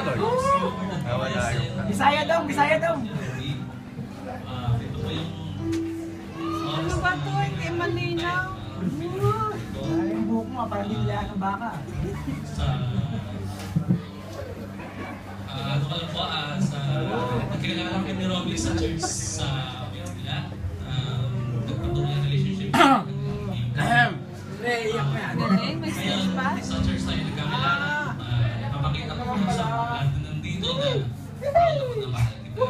tuloy. Nawala yung... Bisaya daw, Bisaya daw. Ano ba ito? Hindi malinaw. Yung buhok mo, parang nilayan ng baka. Ano ka lang po, nagkilala kami ni Robby sa church sa Manila. Nagpatuloy ang relationship. Iyak mo yan. Galing, may stage pa. Sa church tayo nagkakilala. Napakita ko sa lahat na nandito na proud ako na mahal kita.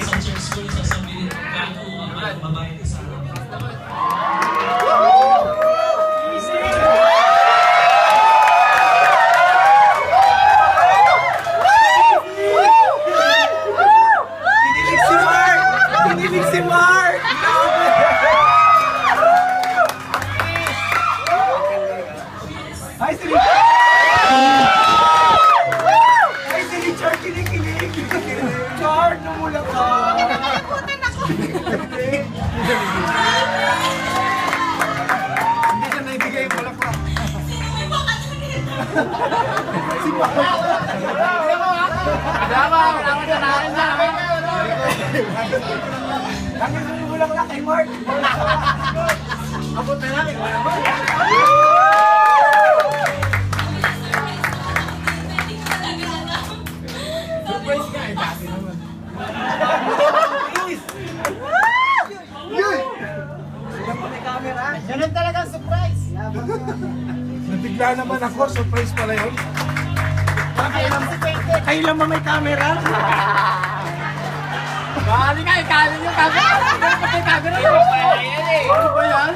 Sa church ko sasabihin, gato ang babae ni Sarah. Kinilig si Mark! Kinilig si Mark! Hi, si Richard! Hi, si Richard! Kinikilig! Char, namula ka! Nalimutan ako. Hindi ka naibigay yung bulaklak. Si Ang yung bulaklak kay Mark! Abot na lang! Surprise ka eh, dati naman. Yun! Sila pa may camera. Ganun talaga surprise. Nabigla naman ako, surprise pala yun. Kailan ba may camera? Bali nga, ikalim yung camera. Ano ba yung camera? Ano ba yan?